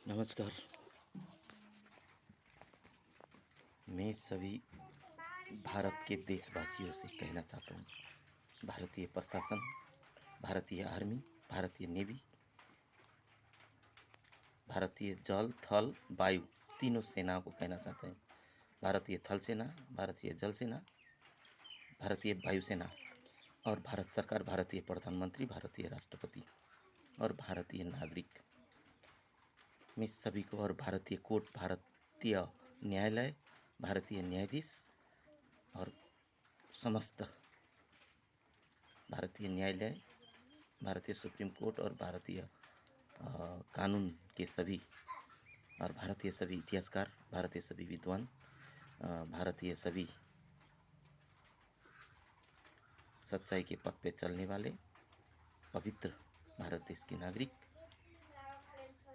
नमस्कार। मैं सभी भारत के देशवासियों से कहना चाहता हूँ, भारतीय प्रशासन, भारतीय आर्मी, भारतीय नेवी, भारतीय जल थल वायु तीनों सेनाओं को कहना चाहते हैं। भारतीय थल सेना, भारतीय जल सेना, भारतीय वायुसेना और भारत सरकार, भारतीय प्रधानमंत्री, भारतीय राष्ट्रपति और भारतीय नागरिक में सभी को, और भारतीय कोर्ट, भारतीय न्यायालय, भारतीय न्यायाधीश और समस्त भारतीय न्यायालय, भारतीय सुप्रीम कोर्ट और भारतीय कानून के सभी, और भारतीय सभी इतिहासकार, भारतीय सभी विद्वान, भारतीय सभी सच्चाई के पथ पे चलने वाले पवित्र भारत देश के नागरिक,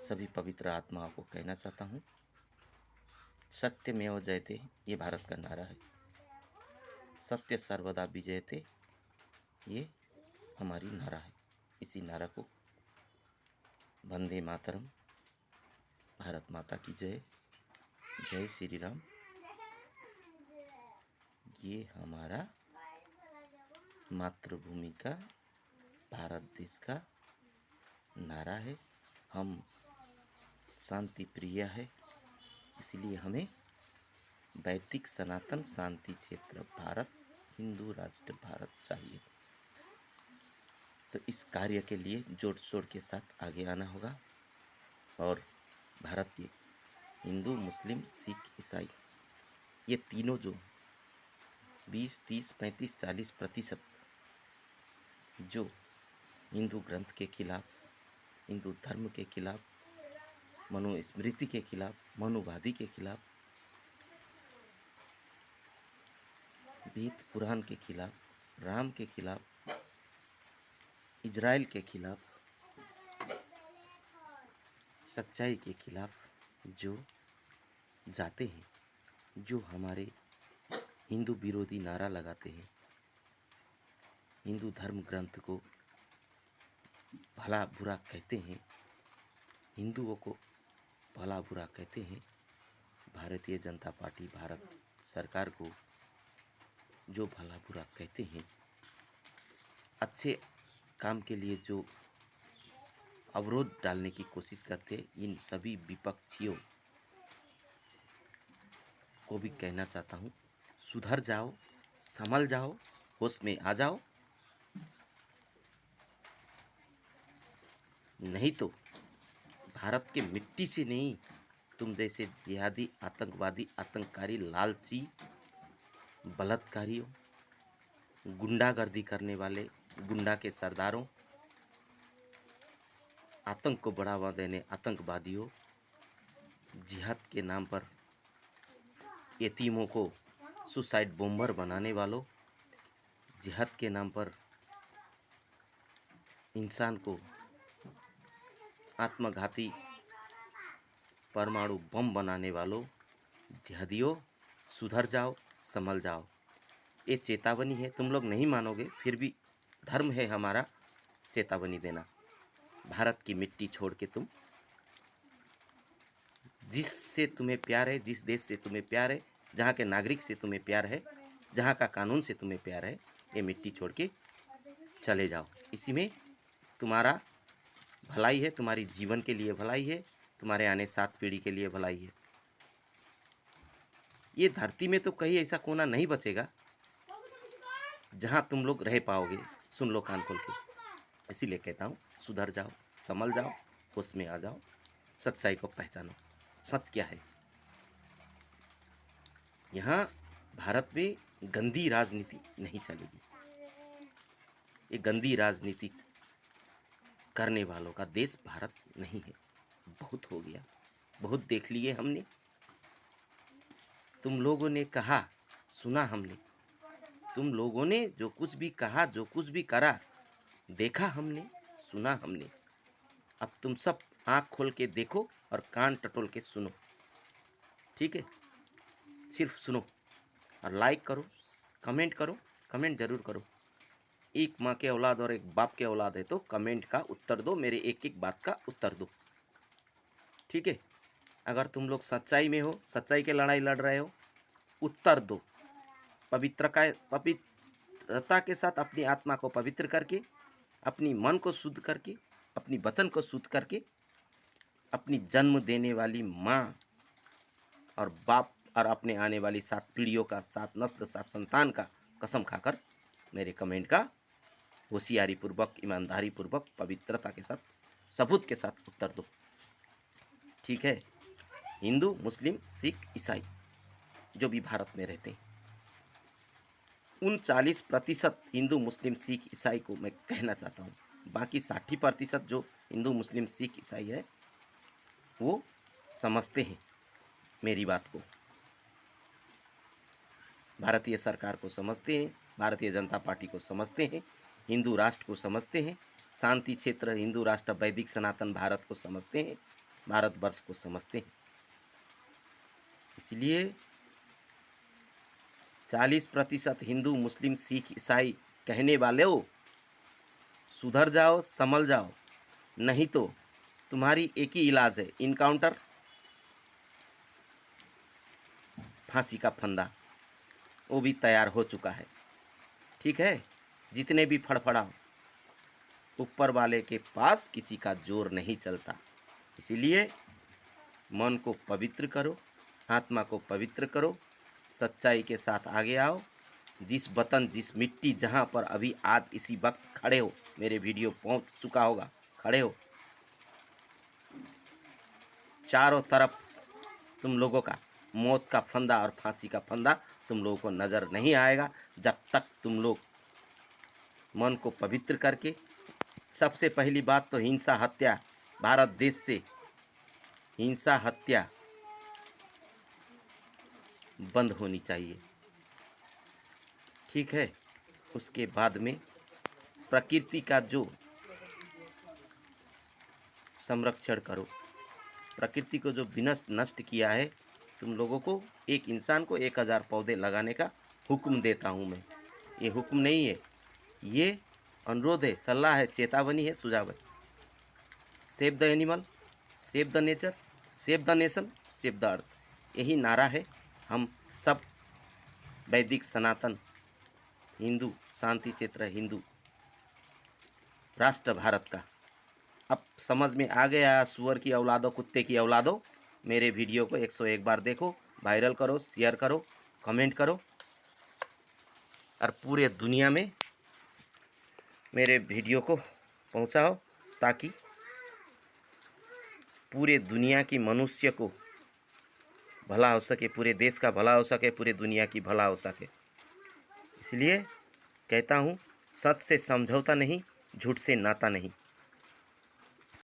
सभी पवित्र आत्माओं को कहना चाहता हूँ, सत्यमेव जयते ये भारत का नारा है। सत्य सर्वदा विजयते ये हमारी नारा है। इसी नारा को वंदे मातरम, भारत माता की जय, जय श्री राम, ये हमारा मातृभूमि का, भारत देश का नारा है। हम शांति प्रिय है, इसलिए हमें वैदिक सनातन शांति क्षेत्र भारत, हिंदू राष्ट्र भारत चाहिए। तो इस कार्य के लिए जोड़ शोर के साथ आगे आना होगा और भारत के हिंदू, मुस्लिम, सिख, ईसाई ये तीनों जो 20, 30, 35, 40% जो हिंदू ग्रंथ के खिलाफ, हिंदू धर्म के खिलाफ, मनुस्मृति के खिलाफ, मनुवादी के खिलाफ, वेद पुराण के खिलाफ, राम के खिलाफ, इजराइल के खिलाफ, सच्चाई के खिलाफ जो जाते हैं, जो हमारे हिंदू विरोधी नारा लगाते हैं, हिंदू धर्म ग्रंथ को भला बुरा कहते हैं, हिंदुओं को भला बुरा कहते हैं, भारतीय जनता पार्टी भारत सरकार को जो भला बुरा कहते हैं, अच्छे काम के लिए जो अवरोध डालने की कोशिश करते हैं, इन सभी विपक्षियों को भी कहना चाहता हूँ, सुधर जाओ, संभल जाओ, होश में आ जाओ, नहीं तो भारत के मिट्टी से नहीं, तुम जैसे जिहादी, आतंकवादी, आतंककारी, लालची, बलात्कारियों, गुंडागर्दी करने वाले, गुंडा के सरदारों, आतंक को बढ़ावा देने आतंकवादियों, जिहाद के नाम पर यतीमों को सुसाइड बॉम्बर बनाने वालों, जिहाद के नाम पर इंसान को आत्मघाती परमाणु बम बनाने वालों, जिहादियों, सुधर जाओ, संभल जाओ। ये चेतावनी है, तुम लोग नहीं मानोगे, फिर भी धर्म है हमारा चेतावनी देना। भारत की मिट्टी छोड़ के तुम, जिससे तुम्हें प्यार है, जिस देश से तुम्हें प्यार है, जहाँ के नागरिक से तुम्हें प्यार है, जहाँ का कानून से तुम्हें प्यार है, ये मिट्टी छोड़ के चले जाओ। इसी में तुम्हारा भलाई है, तुम्हारी जीवन के लिए भलाई है, तुम्हारे आने 7 पीढ़ी के लिए भलाई है। ये धरती में तो कहीं ऐसा कोना नहीं बचेगा जहाँ तुम लोग रह पाओगे। सुन लो कान खोल के, इसीलिए कहता हूँ, सुधर जाओ, संभल जाओ, होश में आ जाओ, सच्चाई को पहचानो। सच क्या है? यहाँ भारत में गंदी राजनीति नहीं चलेगी। ये गंदी राजनीति करने वालों का देश भारत नहीं है। बहुत हो गया, बहुत देख लिए हमने। तुम लोगों ने कहा, सुना हमने, तुम लोगों ने जो कुछ भी कहा, जो कुछ भी करा, देखा हमने, सुना हमने। अब तुम सब आँख खोल के देखो और कान टटोल के सुनो, ठीक है? सिर्फ सुनो और लाइक करो, कमेंट करो, कमेंट जरूर करो। एक माँ के औलाद और एक बाप के औलाद है तो कमेंट का उत्तर दो, मेरे एक एक बात का उत्तर दो। ठीक है। अगर तुम लोग सच्चाई में हो, सच्चाई की लड़ाई लड़ रहे हो, उत्तर दो। पवित्रता के साथ अपनी आत्मा को पवित्र करके, अपनी मन को शुद्ध करके, अपनी वचन को शुद्ध करके, अपनी जन्म देने वाली माँ और बाप और अपने आने वाली 7 पीढ़ियों का, 7 नस्ल, 7 संतान का कसम खाकर मेरे कमेंट का होशियारी पूर्वक, ईमानदारी पूर्वक, पवित्रता के साथ, सबूत के साथ उत्तर दो। ठीक है। हिंदू, मुस्लिम, सिख, ईसाई जो भी भारत में रहते हैं, उन 40% हिंदू, मुस्लिम, सिख, ईसाई को मैं कहना चाहता हूँ। बाकी 60% जो हिंदू, मुस्लिम, सिख, ईसाई है, वो समझते हैं मेरी बात को, भारतीय सरकार को समझते हैं, भारतीय जनता पार्टी को समझते हैं, हिंदू राष्ट्र को समझते हैं, शांति क्षेत्र हिंदू राष्ट्र वैदिक सनातन भारत को समझते हैं, भारतवर्ष को समझते हैं। इसलिए 40% हिंदू, मुस्लिम, सिख, ईसाई कहने वाले हो, सुधर जाओ, संभल जाओ, नहीं तो तुम्हारी एक ही इलाज है, इनकाउंटर, फांसी का फंदा, वो भी तैयार हो चुका है। ठीक है। जितने भी फड़फड़ाओ, ऊपर वाले के पास किसी का जोर नहीं चलता। इसीलिए मन को पवित्र करो, आत्मा को पवित्र करो, सच्चाई के साथ आगे आओ। जिस वतन, जिस मिट्टी, जहाँ पर अभी आज इसी वक्त खड़े हो, मेरे वीडियो पहुँच चुका होगा, खड़े हो, चारों तरफ तुम लोगों का मौत का फंदा और फांसी का फंदा तुम लोगों को नज़र नहीं आएगा, जब तक तुम लोग मन को पवित्र करके, सबसे पहली बात तो हिंसा हत्या, भारत देश से हिंसा हत्या बंद होनी चाहिए। ठीक है। उसके बाद में प्रकृति का जो संरक्षण करो, प्रकृति को जो विनष्ट नष्ट किया है, तुम लोगों को, एक इंसान को 1000 पौधे लगाने का हुक्म देता हूँ मैं। ये हुक्म नहीं है, ये अनुरोध है, सलाह है, चेतावनी है, सुझाव है। Save the animal, save the nature, save the nation, save the earth, यही नारा है हम सब वैदिक सनातन हिंदू, शांति क्षेत्र हिंदू राष्ट्र भारत का। अब समझ में आ गया, सुअर की औलादो, कुत्ते की औलादो, मेरे वीडियो को 101 बार देखो, वायरल करो, शेयर करो, कमेंट करो, और पूरे दुनिया में मेरे वीडियो को पहुंचाओ, ताकि पूरे दुनिया की मनुष्य को भला हो सके, पूरे देश का भला हो सके, पूरे दुनिया की भला हो सके। इसलिए कहता हूँ, सच से समझौता नहीं, झूठ से नाता नहीं।